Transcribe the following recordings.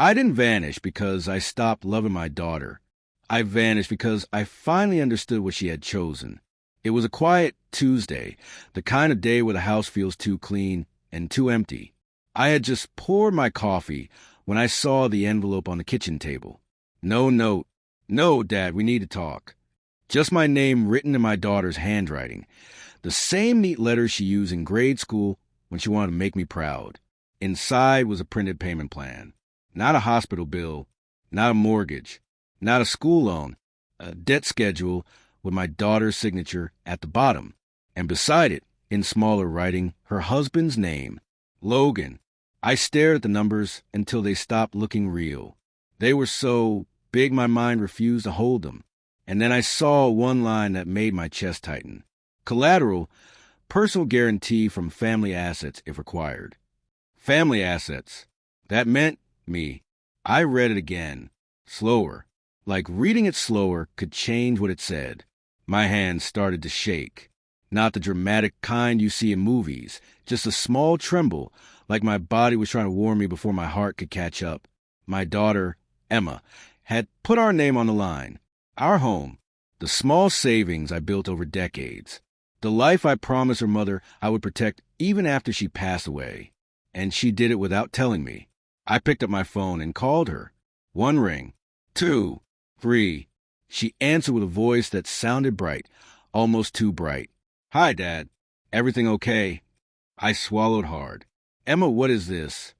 I didn't vanish because I stopped loving my daughter. I vanished because I finally understood what she had chosen. It was a quiet Tuesday, the kind of day where the house feels too clean and too empty. I had just poured my coffee when I saw the envelope on the kitchen table. No note. No, Dad, we need to talk. Just my name written in my daughter's handwriting. The same neat letters she used in grade school when she wanted to make me proud. Inside was a printed payment plan. Not a hospital bill, not a mortgage, not a school loan, a debt schedule with my daughter's signature at the bottom. And beside it, in smaller writing, her husband's name, Logan. I stared at the numbers until they stopped looking real. They were so big my mind refused to hold them. And then I saw one line that made my chest tighten. Collateral, personal guarantee from family assets if required. Family assets. That meant me. I read it again, slower, like reading it slower could change what it said. My hands started to shake. Not the dramatic kind you see in movies, just a small tremble, like my body was trying to warn me before my heart could catch up. My daughter, Emma, had put our name on the line. Our home, the small savings I built over decades, the life I promised her mother I would protect even after she passed away. And she did it without telling me. I picked up my phone and called her. 1 ring, 2, 3. She answered with a voice that sounded bright, almost too bright. Hi, Dad. Everything okay? I swallowed hard. Emma, what is this?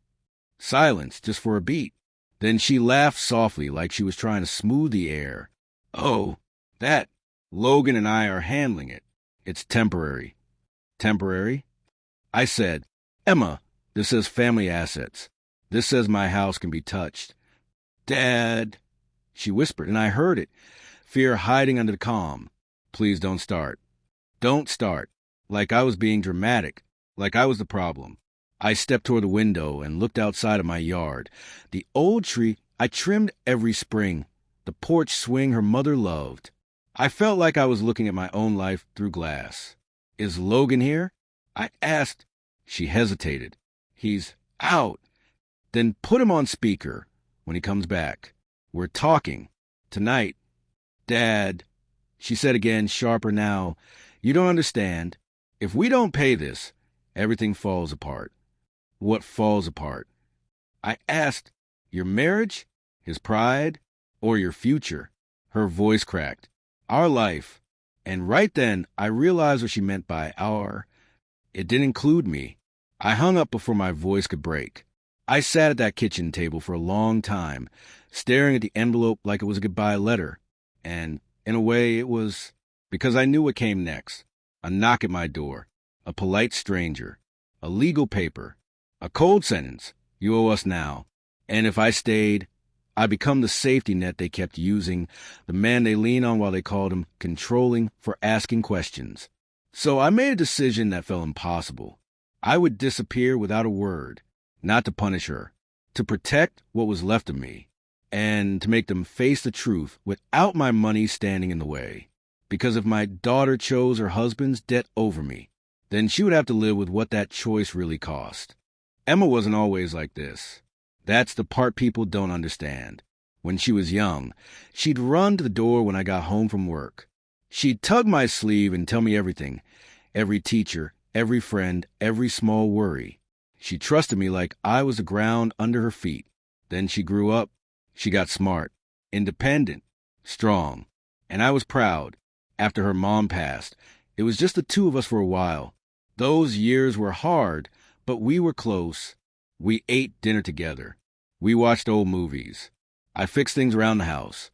Silence, just for a beat. Then she laughed softly like she was trying to smooth the air. Oh, that. Logan and I are handling it. It's temporary. Temporary? I said, Emma, this says family assets. This says my house can be touched. Dad, she whispered, and I heard it, fear hiding under the calm. Please don't start. Don't start. Like I was being dramatic, like I was the problem. I stepped toward the window and looked outside of my yard. The old tree I trimmed every spring, the porch swing her mother loved. I felt like I was looking at my own life through glass. Is Logan here? I asked. She hesitated. He's out. Then put him on speaker when he comes back. We're talking. Tonight. Dad, she said again, sharper now, you don't understand. If we don't pay this, everything falls apart. What falls apart? I asked, your marriage, his pride, or your future? Her voice cracked. Our life. And right then, I realized what she meant by our. It didn't include me. I hung up before my voice could break. I sat at that kitchen table for a long time, staring at the envelope like it was a goodbye letter. And, in a way, it was because I knew what came next. A knock at my door. A polite stranger. A legal paper. A cold sentence. You owe us now. And if I stayed, I'd become the safety net they kept using, the man they leaned on while they called him controlling for asking questions. So I made a decision that felt impossible. I would disappear without a word. Not to punish her, to protect what was left of me, and to make them face the truth without my money standing in the way. Because if my daughter chose her husband's debt over me, then she would have to live with what that choice really cost. Emma wasn't always like this. That's the part people don't understand. When she was young, she'd run to the door when I got home from work. She'd tug my sleeve and tell me everything, every teacher, every friend, every small worry. She trusted me like I was the ground under her feet. Then she grew up. She got smart, independent, strong. And I was proud. After her mom passed, it was just the two of us for a while. Those years were hard, but we were close. We ate dinner together. We watched old movies. I fixed things around the house.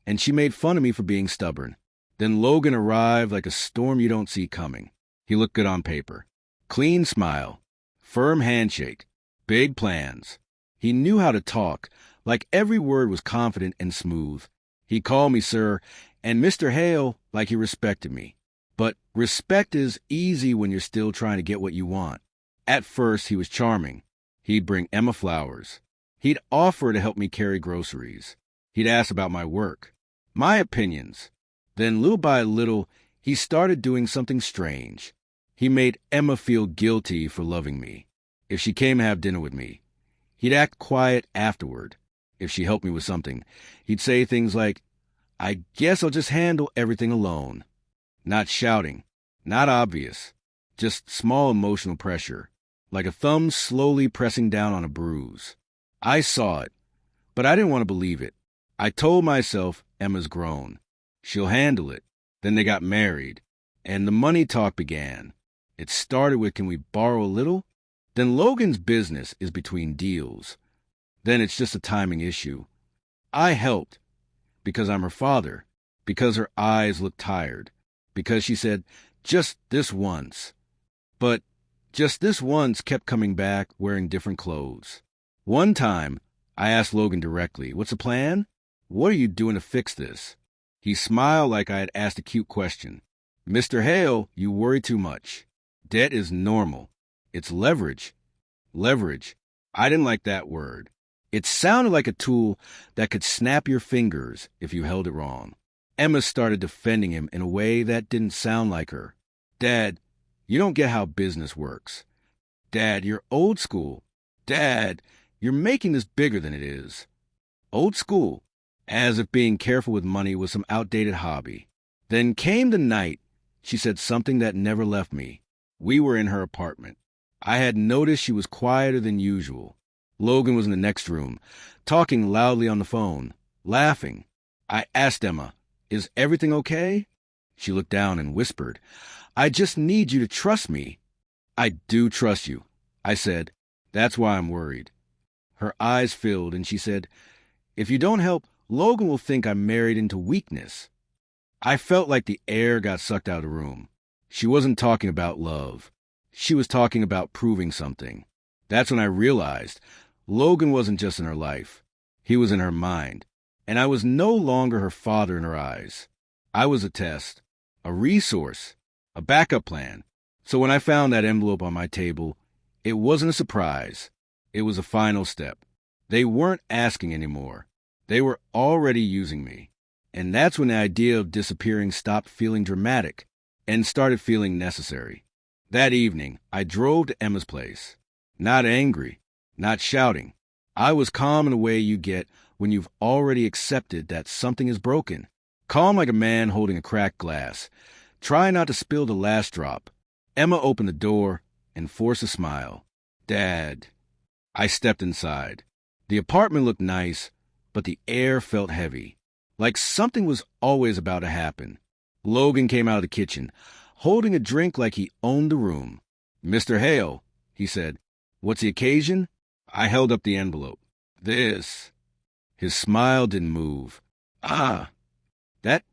And she made fun of me for being stubborn. Then Logan arrived like a storm you don't see coming. He looked good on paper. Clean smile. Firm handshake, big plans. He knew how to talk, like every word was confident and smooth. He called me sir and Mr. Hale like he respected me. But respect is easy when you're still trying to get what you want. At first, he was charming. He'd bring Emma flowers. He'd offer to help me carry groceries. He'd ask about my work, my opinions. Then little by little, he started doing something strange. He made Emma feel guilty for loving me. If she came to have dinner with me, he'd act quiet afterward, if she helped me with something. He'd say things like, "I guess I'll just handle everything alone." Not shouting, not obvious, just small emotional pressure, like a thumb slowly pressing down on a bruise. I saw it, but I didn't want to believe it. I told myself Emma's grown. She'll handle it. Then they got married, and the money talk began. It started with, "Can we borrow a little?" Then Logan's business is between deals. Then it's just a timing issue. I helped because I'm her father, because her eyes looked tired, because she said, "Just this once." But just this once kept coming back wearing different clothes. One time, I asked Logan directly, "What's the plan? What are you doing to fix this?" He smiled like I had asked a cute question. "Mr. Hale, you worry too much. Debt is normal. It's leverage." Leverage. I didn't like that word. It sounded like a tool that could snap your fingers if you held it wrong. Emma started defending him in a way that didn't sound like her. "Dad, you don't get how business works. Dad, you're old school. Dad, you're making this bigger than it is." Old school, as if being careful with money was some outdated hobby. Then came the night she said something that never left me. We were in her apartment. I had noticed she was quieter than usual. Logan was in the next room, talking loudly on the phone, laughing. I asked Emma, "Is everything okay?" She looked down and whispered, "I just need you to trust me." "I do trust you," I said. "That's why I'm worried." Her eyes filled and she said, "If you don't help, Logan will think I'm married into weakness." I felt like the air got sucked out of the room. She wasn't talking about love. She was talking about proving something. That's when I realized Logan wasn't just in her life. He was in her mind. And I was no longer her father in her eyes. I was a test, a resource, a backup plan. So when I found that envelope on my table, it wasn't a surprise. It was a final step. They weren't asking anymore. They were already using me. And that's when the idea of disappearing stopped feeling dramatic and started feeling necessary. That evening, I drove to Emma's place. Not angry, not shouting. I was calm in the way you get when you've already accepted that something is broken. Calm like a man holding a cracked glass. Try not to spill the last drop. Emma opened the door and forced a smile. "Dad." I stepped inside. The apartment looked nice, but the air felt heavy, like something was always about to happen. Logan came out of the kitchen, holding a drink like he owned the room. "Mr. Hale," he said. "What's the occasion?" I held up the envelope. "This." His smile didn't move. That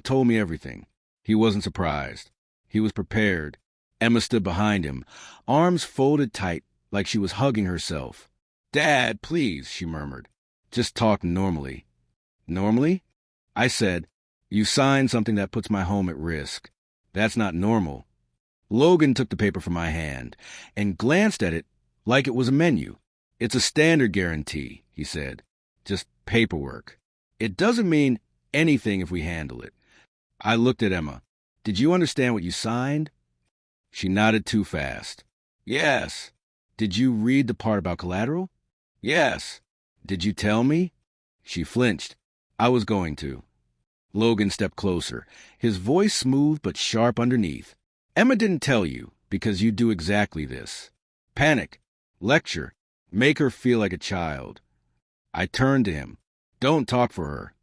told me everything. He wasn't surprised. He was prepared. Emma stood behind him, arms folded tight like she was hugging herself. "Dad, please," she murmured. "Just talk normally." "Normally?" I said, "You signed something that puts my home at risk. That's not normal." Logan took the paper from my hand and glanced at it like it was a menu. "It's a standard guarantee," he said. "Just paperwork. It doesn't mean anything if we handle it." I looked at Emma. "Did you understand what you signed?" She nodded too fast. "Yes." "Did you read the part about collateral?" "Yes." "Did you tell me?" She flinched. I was going to. Logan stepped closer, his voice smooth but sharp underneath. "Emma didn't tell you because you do exactly this. Panic, lecture, make her feel like a child." I turned to him. "Don't talk for her."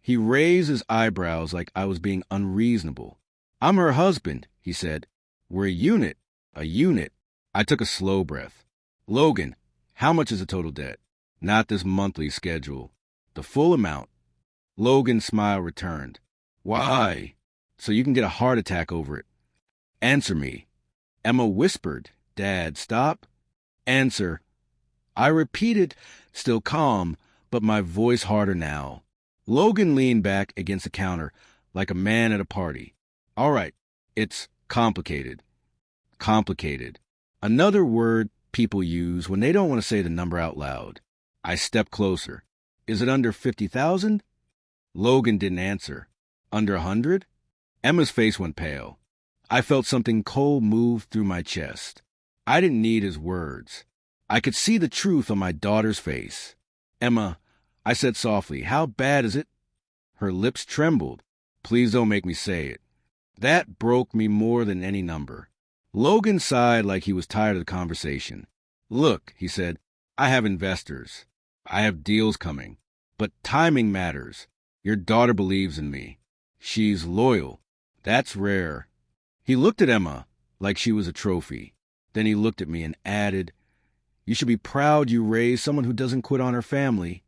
He raised his eyebrows like I was being unreasonable. "I'm her husband," he said. "We're a unit, a unit." I took a slow breath. "Logan, how much is the total debt?" "Not this monthly schedule. The full amount." Logan's smile returned. "Why?" "So you can get a heart attack over it." "Answer me." Emma whispered. "Dad, stop." "Answer." I repeated, still calm, but my voice harder now. Logan leaned back against the counter like a man at a party. "All right, it's complicated." Complicated. Another word people use when they don't want to say the number out loud. I stepped closer. "Is it under 50,000? Logan didn't answer. "Under 100? Emma's face went pale. I felt something cold move through my chest. I didn't need his words. I could see the truth on my daughter's face. "Emma, I said softly, "How bad is it?" Her lips trembled. "Please don't make me say it." That broke me more than any number. Logan sighed like he was tired of the conversation. "Look," he said, "I have investors. I have deals coming. But timing matters. Your daughter believes in me. She's loyal. That's rare." He looked at Emma like she was a trophy. Then he looked at me and added, "You should be proud you raised someone who doesn't quit on her family."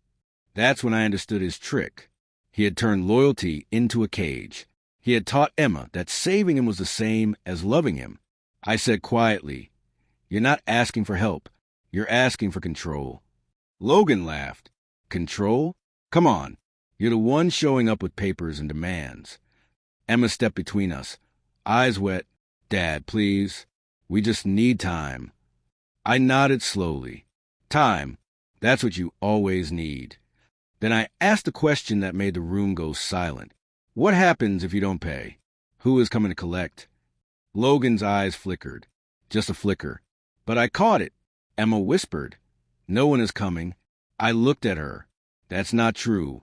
That's when I understood his trick. He had turned loyalty into a cage. He had taught Emma that saving him was the same as loving him. I said quietly, "You're not asking for help. You're asking for control." Logan laughed. "Control? Come on. You're the one showing up with papers and demands." Emma stepped between us, eyes wet. "Dad, please. We just need time." I nodded slowly. Time. That's what you always need. Then I asked a question that made the room go silent. "What happens if you don't pay? Who is coming to collect?" Logan's eyes flickered. Just a flicker. But I caught it. Emma whispered, "No one is coming." I looked at her. "That's not true."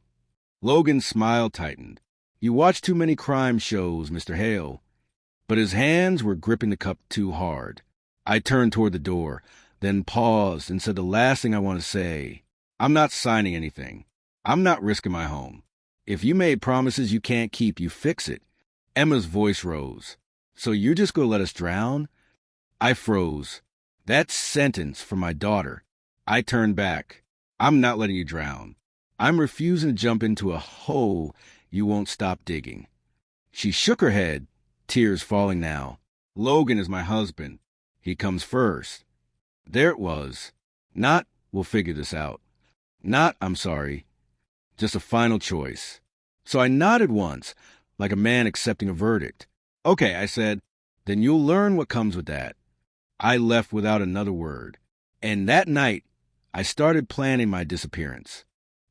Logan's smile tightened. "You watch too many crime shows, Mr. Hale." But his hands were gripping the cup too hard. I turned toward the door, then paused and said the last thing I want to say. "I'm not signing anything. I'm not risking my home. If you made promises you can't keep, you fix it." Emma's voice rose. "So you're just going to let us drown?" I froze. That sentence from my daughter. I turned back. "I'm not letting you drown. I'm refusing to jump into a hole you won't stop digging." She shook her head, tears falling now. "Logan is my husband. He comes first." There it was. Not, "We'll figure this out." Not, "I'm sorry." Just a final choice. So I nodded once, like a man accepting a verdict. "Okay," I said, "then you'll learn what comes with that." I left without another word. And that night, I started planning my disappearance.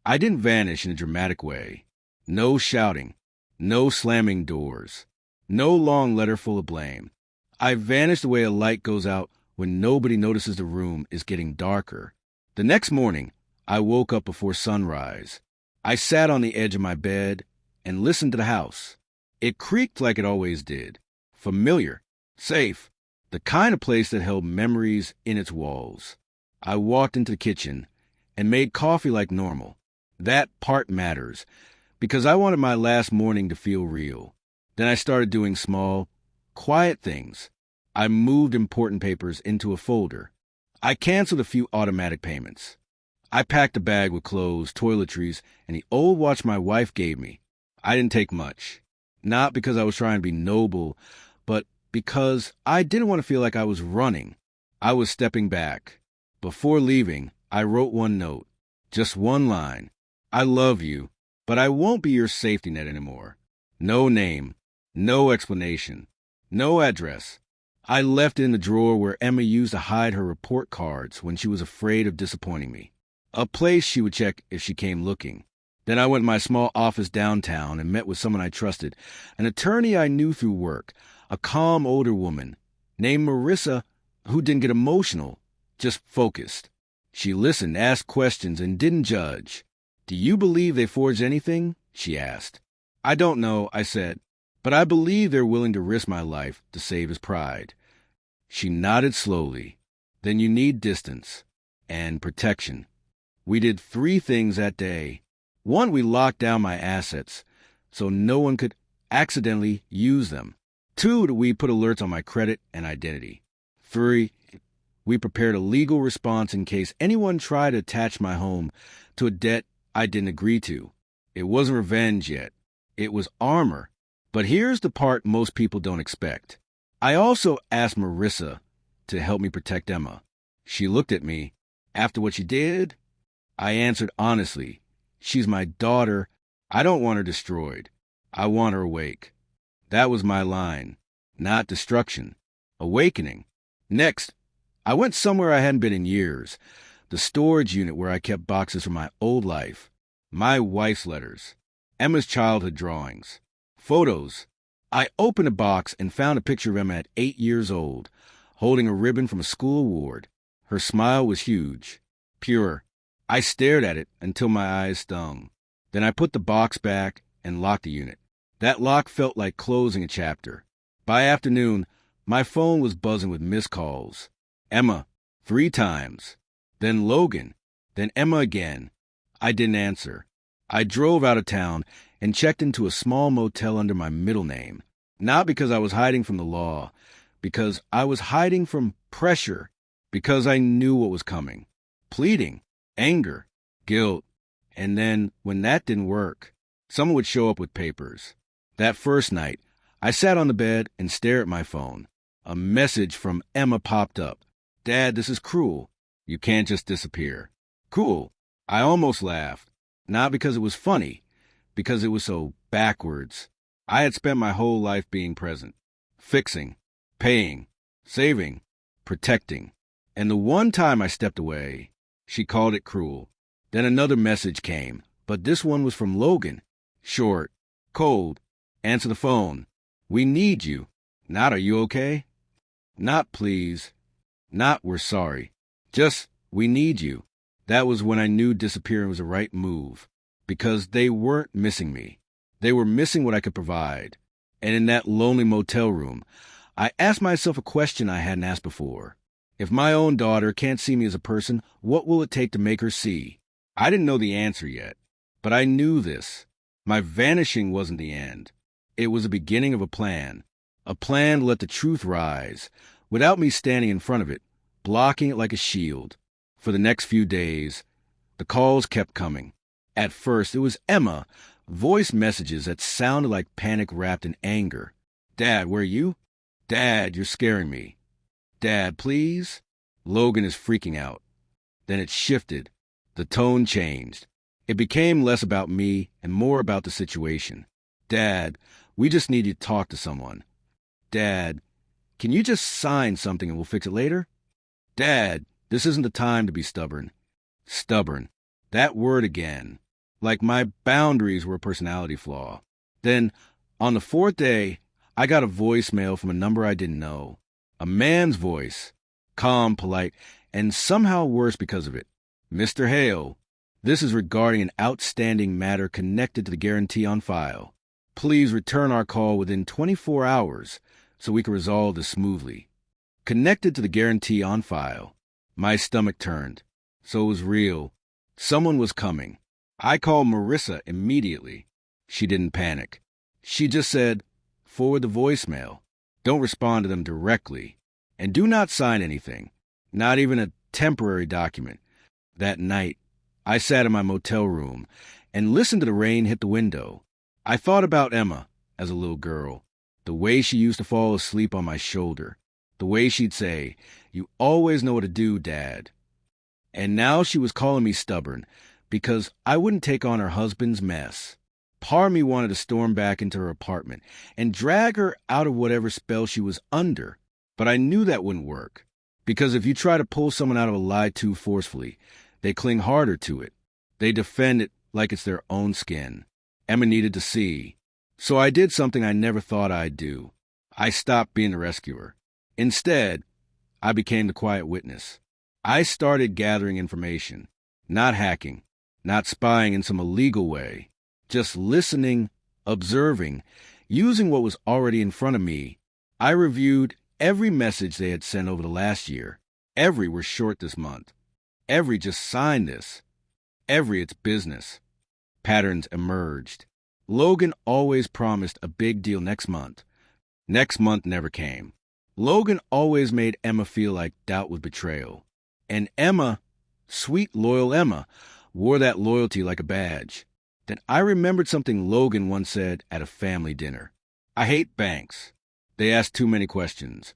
I didn't vanish in a dramatic way. No shouting. No slamming doors. No long letter full of blame. I vanished the way a light goes out when nobody notices the room is getting darker. The next morning, I woke up before sunrise. I sat on the edge of my bed and listened to the house. It creaked like it always did. Familiar. Safe. The kind of place that held memories in its walls. I walked into the kitchen and made coffee like normal. That part matters, because I wanted my last morning to feel real. Then I started doing small, quiet things. I moved important papers into a folder. I canceled a few automatic payments. I packed a bag with clothes, toiletries, and the old watch my wife gave me. I didn't take much. Not because I was trying to be noble, but because I didn't want to feel like I was running. I was stepping back. Before leaving, I wrote one note. Just one line. "I love you, but I won't be your safety net anymore." No name. No explanation. No address. I left it in the drawer where Emma used to hide her report cards when she was afraid of disappointing me. A place she would check if she came looking. Then I went to my small office downtown and met with someone I trusted, an attorney I knew through work, a calm older woman named Marissa who didn't get emotional, just focused. She listened, asked questions, and didn't judge. "Do you believe they forged anything?" she asked. "I don't know," I said, "but I believe they're willing to risk my life to save his pride." She nodded slowly. "Then you need distance and protection." We did 3 things that day. 1, we locked down my assets so no one could accidentally use them. 2, we put alerts on my credit and identity. 3, we prepared a legal response in case anyone tried to attach my home to a debt I didn't agree to. It wasn't revenge yet. It was armor. But here's the part most people don't expect. I also asked Marissa to help me protect Emma. She looked at me. "After what she did?" I answered honestly. "She's my daughter. I don't want her destroyed. I want her awake." That was my line. Not destruction. Awakening. Next, I went somewhere I hadn't been in years. The storage unit where I kept boxes from my old life. My wife's letters. Emma's childhood drawings. Photos. I opened a box and found a picture of Emma at 8 years old, holding a ribbon from a school award. Her smile was huge. Pure. I stared at it until my eyes stung. Then I put the box back and locked the unit. That lock felt like closing a chapter. By afternoon, my phone was buzzing with missed calls. Emma, 3 times. Then Logan. Then Emma again. I didn't answer. I drove out of town and checked into a small motel under my middle name. Not because I was hiding from the law, because I was hiding from pressure, because I knew what was coming. Pleading, anger, guilt. And then, when that didn't work, someone would show up with papers. That first night, I sat on the bed and stared at my phone. A message from Emma popped up. Dad, this is cruel. You can't just disappear. Cool. I almost laughed. Not because it was funny, because it was so backwards. I had spent my whole life being present, fixing, paying, saving, protecting. And the one time I stepped away, she called it cruel. Then another message came, but this one was from Logan. Short, cold, answer the phone. We need you. Not are you okay? Not please. Not we're sorry. Just we need you. That was when I knew disappearing was the right move, because they weren't missing me. They were missing what I could provide. And in that lonely motel room, I asked myself a question I hadn't asked before. If my own daughter can't see me as a person, what will it take to make her see? I didn't know the answer yet, but I knew this. My vanishing wasn't the end. It was the beginning of a plan to let the truth rise, without me standing in front of it, blocking it like a shield. For the next few days, the calls kept coming. At first, it was Emma, voice messages that sounded like panic wrapped in anger. Dad, where are you? Dad, you're scaring me. Dad, please? Logan is freaking out. Then it shifted. The tone changed. It became less about me and more about the situation. Dad, we just need you to talk to someone. Dad, can you just sign something and we'll fix it later? Dad, this isn't the time to be stubborn. Stubborn. That word again. Like my boundaries were a personality flaw. Then, on the 4th day, I got a voicemail from a number I didn't know. A man's voice. Calm, polite, and somehow worse because of it. Mr. Hale, this is regarding an outstanding matter connected to the guarantee on file. Please return our call within 24 hours so we can resolve this smoothly. Connected to the guarantee on file. My stomach turned. So it was real. Someone was coming. I called Marissa immediately. She didn't panic. She just said, forward the voicemail. Don't respond to them directly. And do not sign anything. Not even a temporary document. That night, I sat in my motel room and listened to the rain hit the window. I thought about Emma as a little girl. The way she used to fall asleep on my shoulder. The way she'd say, you always know what to do, Dad. And now she was calling me stubborn because I wouldn't take on her husband's mess. Part of me wanted to storm back into her apartment and drag her out of whatever spell she was under. But I knew that wouldn't work. Because if you try to pull someone out of a lie too forcefully, they cling harder to it. They defend it like it's their own skin. Emma needed to see. So I did something I never thought I'd do. I stopped being the rescuer. Instead, I became the quiet witness. I started gathering information, not hacking, not spying in some illegal way, just listening, observing, using what was already in front of me. I reviewed every message they had sent over the last year. Every were short this month. Every just signed this. Every it's business. Patterns emerged. Logan always promised a big deal next month. Next month never came. Logan always made Emma feel like doubt was betrayal. And Emma, sweet, loyal Emma, wore that loyalty like a badge. Then I remembered something Logan once said at a family dinner. I hate banks. They ask too many questions.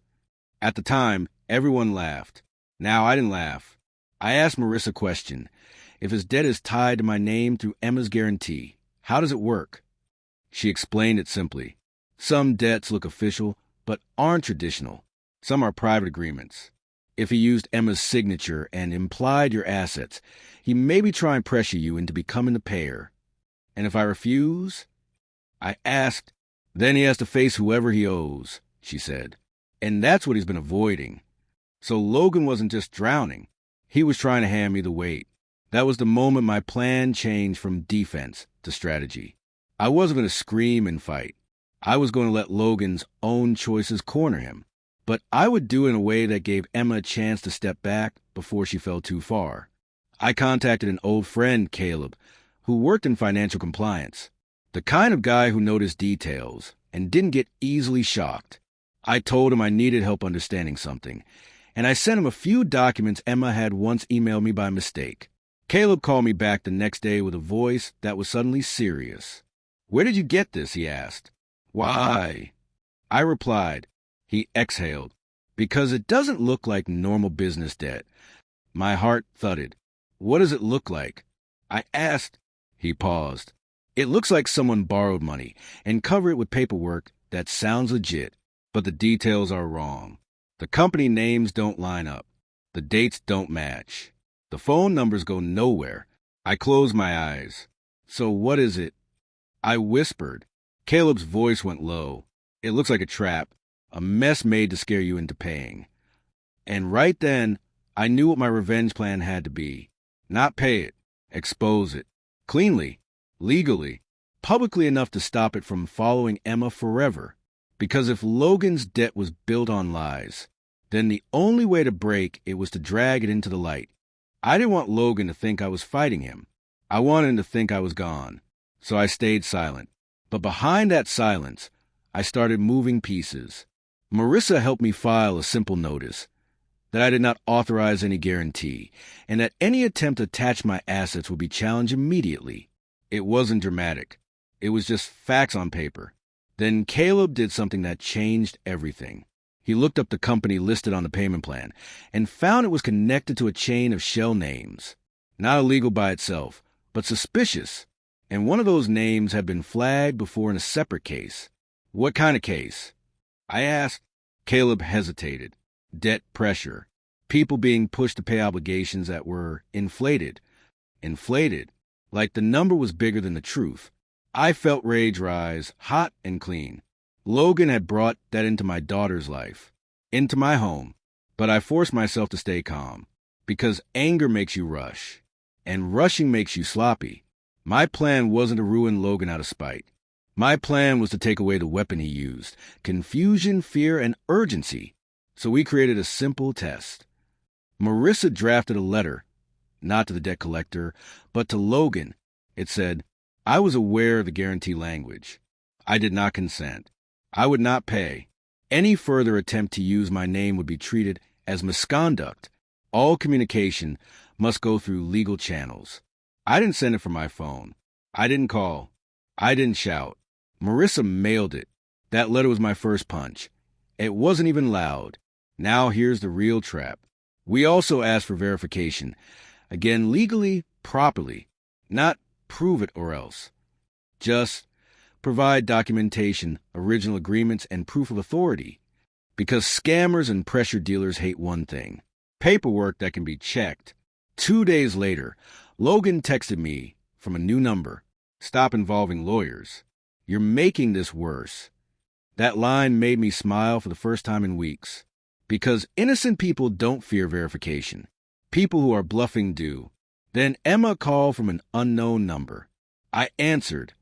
At the time, everyone laughed. Now I didn't laugh. I asked Marissa a question. If his debt is tied to my name through Emma's guarantee, how does it work? She explained it simply. Some debts look official, but aren't traditional. Some are private agreements. If he used Emma's signature and implied your assets, he may be trying to pressure you into becoming the payer. And if I refuse? I asked, then he has to face whoever he owes, she said. And that's what he's been avoiding. So Logan wasn't just drowning. He was trying to hand me the weight. That was the moment my plan changed from defense to strategy. I wasn't going to scream and fight. I was going to let Logan's own choices corner him. But I would do it in a way that gave Emma a chance to step back before she fell too far. I contacted an old friend, Caleb, who worked in financial compliance. The kind of guy who noticed details and didn't get easily shocked. I told him I needed help understanding something, and I sent him a few documents Emma had once emailed me by mistake. Caleb called me back the next day with a voice that was suddenly serious. "Where did you get this?" he asked. "Why?" I replied. He exhaled. "Because it doesn't look like normal business debt." My heart thudded. "What does it look like?" I asked. He paused. "It looks like someone borrowed money and covered it with paperwork that sounds legit, but the details are wrong. The company names don't line up. The dates don't match. The phone numbers go nowhere." I closed my eyes. "So what is it?" I whispered. Caleb's voice went low. "It looks like a trap, a mess made to scare you into paying." And right then, I knew what my revenge plan had to be. Not pay it, expose it. Cleanly, legally, publicly enough to stop it from following Emma forever. Because if Logan's debt was built on lies, then the only way to break it was to drag it into the light. I didn't want Logan to think I was fighting him. I wanted him to think I was gone. So I stayed silent. But behind that silence, I started moving pieces. Marissa helped me file a simple notice that I did not authorize any guarantee, and that any attempt to attach my assets would be challenged immediately. It wasn't dramatic. It was just facts on paper. Then Caleb did something that changed everything. He looked up the company listed on the payment plan and found it was connected to a chain of shell names. Not illegal by itself, but suspicious. And one of those names had been flagged before in a separate case. "What kind of case?" I asked. Caleb hesitated. Debt pressure. People being pushed to pay obligations that were inflated. Inflated. Like the number was bigger than the truth. I felt rage rise, hot and clean. Logan had brought that into my daughter's life, into my home. But I forced myself to stay calm. Because anger makes you rush. And rushing makes you sloppy. My plan wasn't to ruin Logan out of spite. My plan was to take away the weapon he used. Confusion, fear, and urgency. So we created a simple test. Marissa drafted a letter, not to the debt collector, but to Logan. It said, "I was aware of the guarantee language. I did not consent. I would not pay. Any further attempt to use my name would be treated as misconduct. All communication must go through legal channels." I didn't send it from my phone. I didn't call. I didn't shout. Marissa mailed it. That letter was my first punch. It wasn't even loud. Now here's the real trap. We also asked for verification. Again, legally, properly. Not prove it or else. Just provide documentation, original agreements, and proof of authority. Because scammers and pressure dealers hate one thing: paperwork that can be checked. 2 days later, Logan texted me from a new number. "Stop involving lawyers. You're making this worse." That line made me smile for the first time in weeks. Because innocent people don't fear verification. People who are bluffing do. Then Emma called from an unknown number. I answered,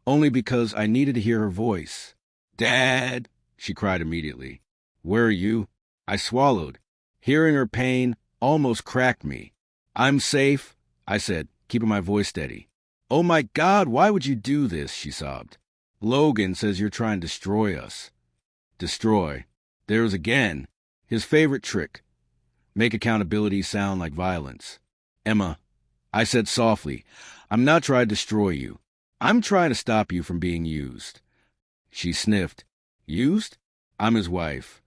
only because I needed to hear her voice. "Dad," she cried immediately. "Where are you?" I swallowed. Hearing her pain almost cracked me. "I'm safe," I said, keeping my voice steady. "Oh my God, why would you do this?" she sobbed. "Logan says you're trying to destroy us." Destroy. There's again. His favorite trick. Make accountability sound like violence. "Emma," I said softly, "I'm not trying to destroy you. I'm trying to stop you from being used." She sniffed. "Used? I'm his wife."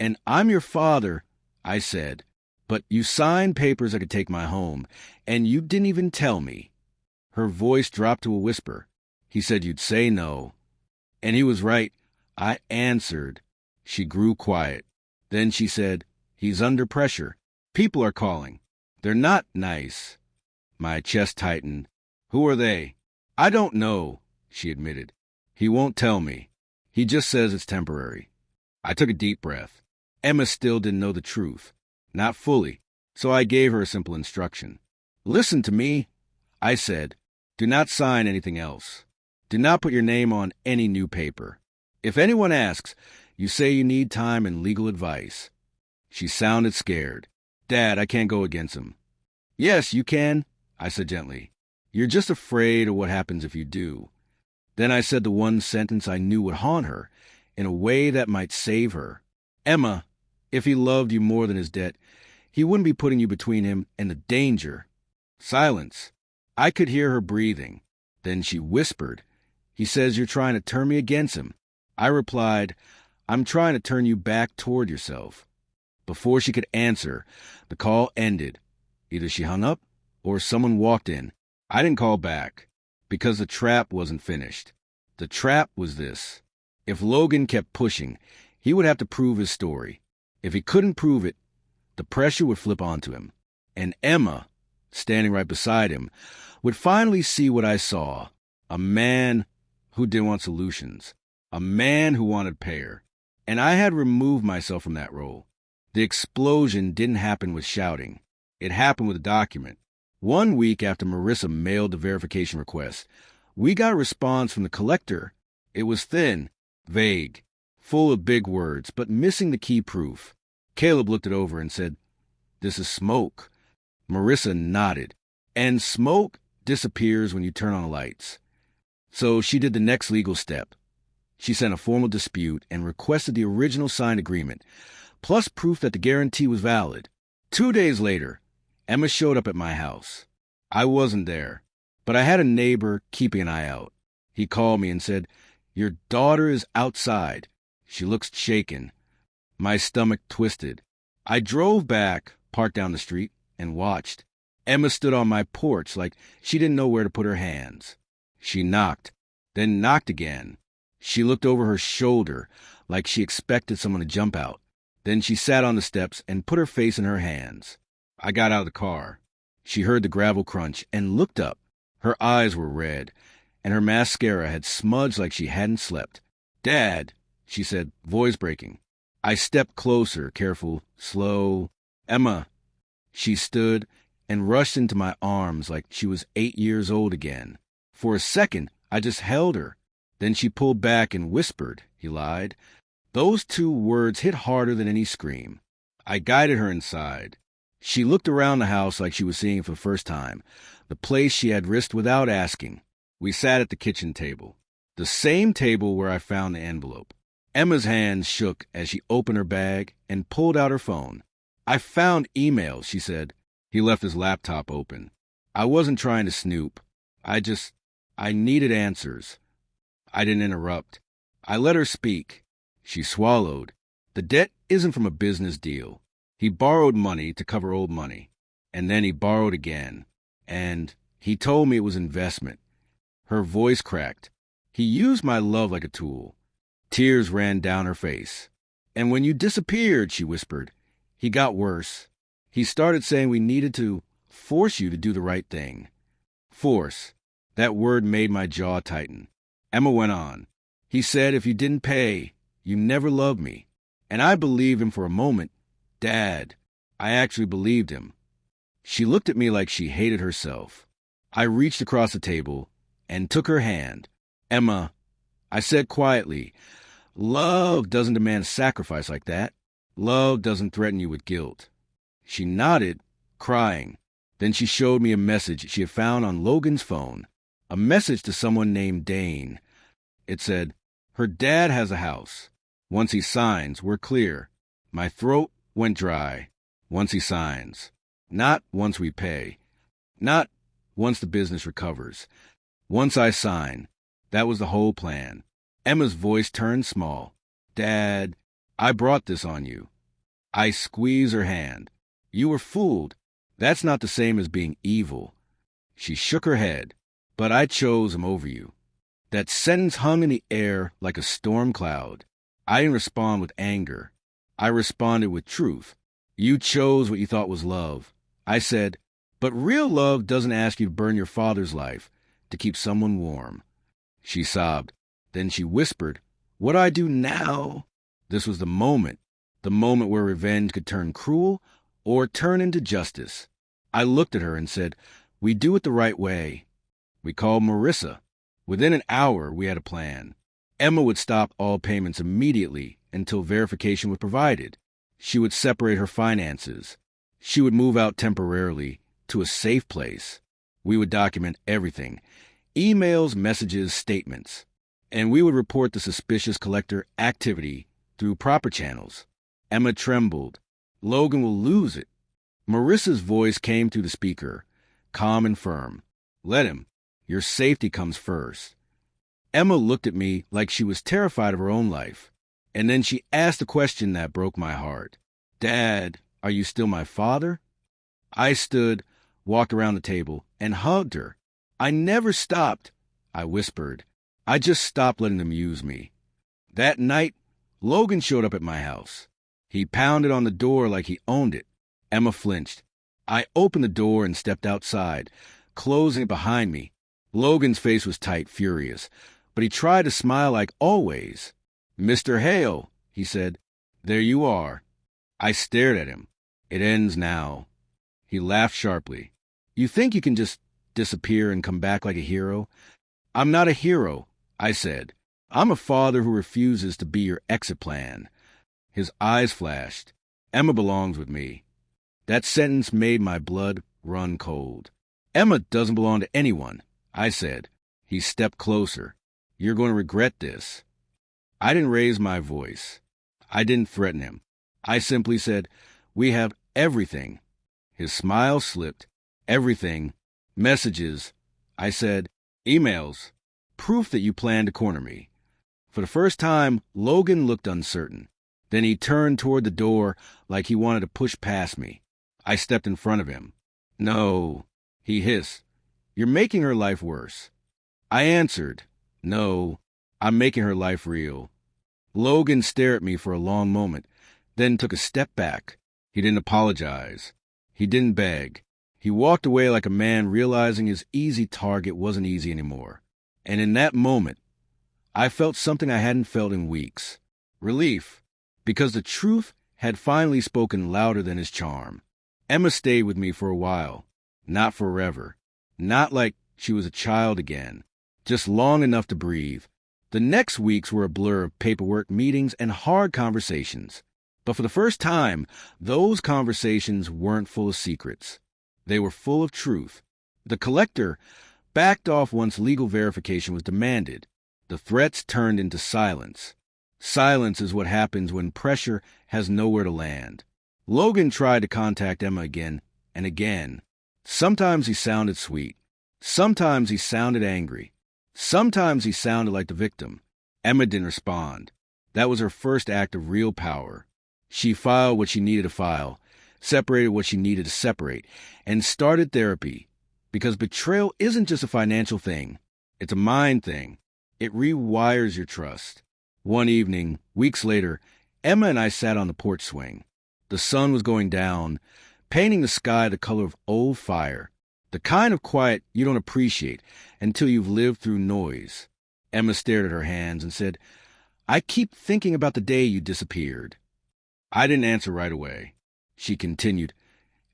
"And I'm your father," I said. "But you signed papers I could take my home, and you didn't even tell me." Her voice dropped to a whisper. "He said you'd say no." And he was right. I answered. She grew quiet. Then she said, "He's under pressure. People are calling. They're not nice." My chest tightened. "Who are they?" "I don't know," she admitted. "He won't tell me. He just says it's temporary." I took a deep breath. Emma still didn't know the truth. Not fully. So I gave her a simple instruction. Listen to me, I said. Do not sign anything else. Do not put your name on any new paper. If anyone asks, you say you need time and legal advice. She sounded scared. Dad, I can't go against him. Yes, you can, I said gently. You're just afraid of what happens if you do. Then I said the one sentence I knew would haunt her, in a way that might save her. Emma, if he loved you more than his debt, he wouldn't be putting you between him and the danger. Silence. I could hear her breathing. Then she whispered, He says you're trying to turn me against him. I replied, I'm trying to turn you back toward yourself. Before she could answer, the call ended. Either she hung up or someone walked in. I didn't call back because the trap wasn't finished. The trap was this. If Logan kept pushing, he would have to prove his story. If he couldn't prove it, the pressure would flip onto him. And Emma, standing right beside him, would finally see what I saw. A man who didn't want solutions. A man who wanted pair. And I had removed myself from that role. The explosion didn't happen with shouting. It happened with a document. 1 week after Marissa mailed the verification request, we got a response from the collector. It was thin, vague, full of big words, but missing the key proof. Caleb looked it over and said, This is smoke. Marissa nodded. And smoke disappears when you turn on the lights. So she did the next legal step. She sent a formal dispute and requested the original signed agreement, plus proof that the guarantee was valid. 2 days later, Emma showed up at my house. I wasn't there, but I had a neighbor keeping an eye out. He called me and said, Your daughter is outside. She looks shaken. My stomach twisted. I drove back, parked down the street, and watched. Emma stood on my porch like she didn't know where to put her hands. She knocked, then knocked again. She looked over her shoulder like she expected someone to jump out. Then she sat on the steps and put her face in her hands. I got out of the car. She heard the gravel crunch and looked up. Her eyes were red, and her mascara had smudged like she hadn't slept. Dad, she said, voice breaking. I stepped closer, careful, slow. Emma. She stood and rushed into my arms like she was 8 years old again. For a second, I just held her. Then she pulled back and whispered, he lied. Those 2 words hit harder than any scream. I guided her inside. She looked around the house like she was seeing it for the first time, the place she had risked without asking. We sat at the kitchen table, the same table where I found the envelope. Emma's hands shook as she opened her bag and pulled out her phone. I found emails, she said. He left his laptop open. I wasn't trying to snoop. I needed answers. I didn't interrupt. I let her speak. She swallowed. The debt isn't from a business deal. He borrowed money to cover old money. And then he borrowed again. And he told me it was investment. Her voice cracked. He used my love like a tool. Tears ran down her face. And when you disappeared, she whispered, he got worse. He started saying we needed to force you to do the right thing. Force. That word made my jaw tighten. Emma went on. He said if you didn't pay, you never loved me. And I believed him for a moment. Dad, I actually believed him. She looked at me like she hated herself. I reached across the table and took her hand. Emma, I said quietly, love doesn't demand sacrifice like that. Love doesn't threaten you with guilt. She nodded, crying. Then she showed me a message she had found on Logan's phone. A message to someone named Dane. It said, her dad has a house. Once he signs, we're clear. My throat went dry. Once he signs. Not once we pay. Not once the business recovers. Once I sign. That was the whole plan. Emma's voice turned small. Dad, I brought this on you. I squeezed her hand. You were fooled. That's not the same as being evil. She shook her head. But I chose him over you. That sentence hung in the air like a storm cloud. I didn't respond with anger. I responded with truth. You chose what you thought was love. I said, but real love doesn't ask you to burn your father's life to keep someone warm. She sobbed. Then she whispered, what do I do now? This was the moment where revenge could turn cruel or turn into justice. I looked at her and said, "We do it the right way." We called Marissa. Within an hour, we had a plan. Emma would stop all payments immediately until verification was provided. She would separate her finances. She would move out temporarily to a safe place. We would document everything: emails, messages, statements. And we would report the suspicious collector activity through proper channels. Emma trembled. "Logan will lose it." Marissa's voice came through the speaker, calm and firm. "Let him. Your safety comes first." Emma looked at me like she was terrified of her own life. And then she asked a question that broke my heart. "Dad, are you still my father?" I stood, walked around the table, and hugged her. "I never stopped," I whispered. "I just stopped letting them use me." That night, Logan showed up at my house. He pounded on the door like he owned it. Emma flinched. I opened the door and stepped outside, closing it behind me. Logan's face was tight, furious, but he tried to smile like always. "Mr. Hale," he said, "there you are." I stared at him. "It ends now." He laughed sharply. "You think you can just disappear and come back like a hero?" "I'm not a hero," I said. "I'm a father who refuses to be your exit plan." His eyes flashed. "Emma belongs with me." That sentence made my blood run cold. "Emma doesn't belong to anyone," I said. He stepped closer. "You're going to regret this." I didn't raise my voice. I didn't threaten him. I simply said, "We have everything." His smile slipped. "Everything. Messages." I said, "Emails. Proof that you plan to corner me." For the first time, Logan looked uncertain. Then he turned toward the door like he wanted to push past me. I stepped in front of him. "No," he hissed. "You're making her life worse." I answered, "No, I'm making her life real." Logan stared at me for a long moment, then took a step back. He didn't apologize. He didn't beg. He walked away like a man realizing his easy target wasn't easy anymore. And in that moment, I felt something I hadn't felt in weeks. Relief, because the truth had finally spoken louder than his charm. Emma stayed with me for a while. Not forever. Not like she was a child again. Just long enough to breathe. The next weeks were a blur of paperwork, meetings, and hard conversations. But for the first time, those conversations weren't full of secrets. They were full of truth. The collector backed off once legal verification was demanded. The threats turned into silence. Silence is what happens when pressure has nowhere to land. Logan tried to contact Emma again and again. Sometimes he sounded sweet. Sometimes he sounded angry. Sometimes he sounded like the victim. Emma didn't respond. That was her first act of real power. She filed what she needed to file, separated what she needed to separate, and started therapy. Because betrayal isn't just a financial thing. It's a mind thing. It rewires your trust. One evening, weeks later, Emma and I sat on the porch swing. The sun was going down, painting the sky the color of old fire. The kind of quiet you don't appreciate until you've lived through noise. Emma stared at her hands and said, "I keep thinking about the day you disappeared." I didn't answer right away. She continued,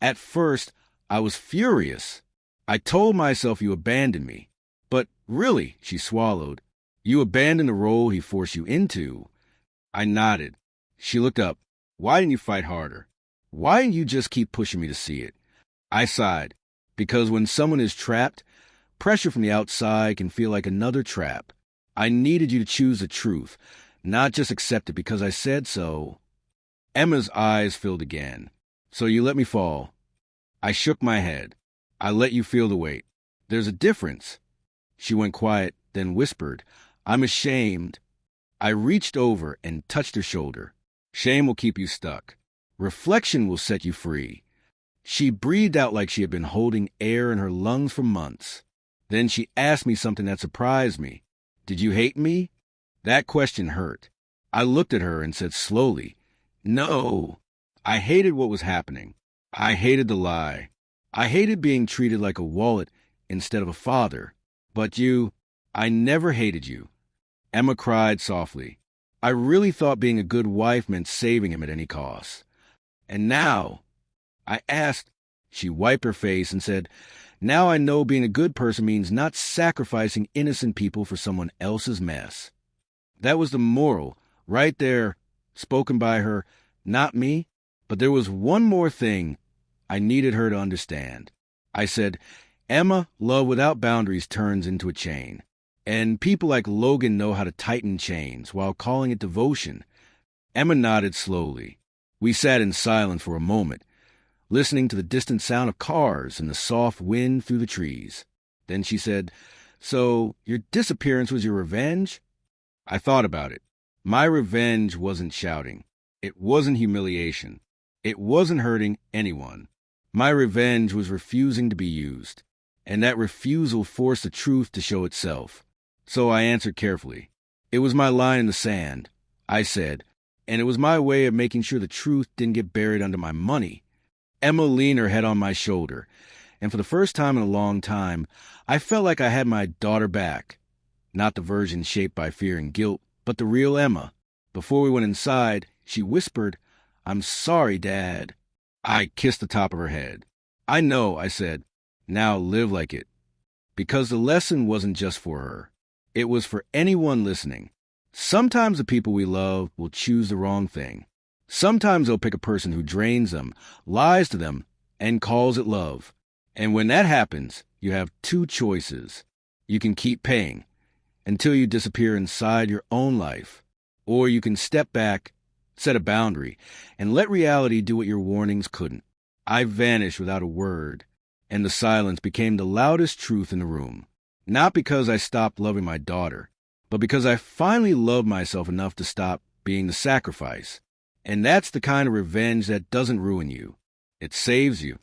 "At first, I was furious. I told myself you abandoned me. But really," she swallowed, "you abandoned the role he forced you into." I nodded. She looked up. "Why didn't you fight harder? Why didn't you just keep pushing me to see it?" I sighed. Because when someone is trapped, pressure from the outside can feel like another trap. I needed you to choose the truth, not just accept it because I said so. Emma's eyes filled again. "So you let me fall." I shook my head. "I let you feel the weight. There's a difference." She went quiet, then whispered, "I'm ashamed." I reached over and touched her shoulder. "Shame will keep you stuck. Reflection will set you free." She breathed out like she had been holding air in her lungs for months. Then she asked me something that surprised me. "Did you hate me?" That question hurt. I looked at her and said slowly, "No." I hated what was happening. I hated the lie. I hated being treated like a wallet instead of a father. But I never hated you. Emma cried softly. I really thought being a good wife meant saving him at any cost. And now, I asked, She wiped her face and said, "Now I know being a good person means not sacrificing innocent people for someone else's mess." That was the moral, right there, spoken by her, not me. But there was one more thing I needed her to understand. I said, "Emma, love without boundaries turns into a chain. And people like Logan know how to tighten chains while calling it devotion." Emma nodded slowly. We sat in silence for a moment, listening to the distant sound of cars and the soft wind through the trees. Then she said, "So your disappearance was your revenge?" I thought about it. My revenge wasn't shouting. It wasn't humiliation. It wasn't hurting anyone. My revenge was refusing to be used. And that refusal forced the truth to show itself. So I answered carefully. It was my line in the sand, I said, and it was my way of making sure the truth didn't get buried under my money. Emma leaned her head on my shoulder, and for the first time in a long time, I felt like I had my daughter back. Not the version shaped by fear and guilt, but the real Emma. Before we went inside, she whispered, "I'm sorry, Dad." I kissed the top of her head. "I know," I said. "Now live like it." Because the lesson wasn't just for her. It was for anyone listening. Sometimes the people we love will choose the wrong thing. Sometimes they'll pick a person who drains them, lies to them, and calls it love. And when that happens, you have two choices. You can keep paying until you disappear inside your own life, or you can step back, set a boundary, and let reality do what your warnings couldn't. I vanished without a word, and the silence became the loudest truth in the room. Not because I stopped loving my daughter, but because I finally loved myself enough to stop being the sacrifice. And that's the kind of revenge that doesn't ruin you. It saves you.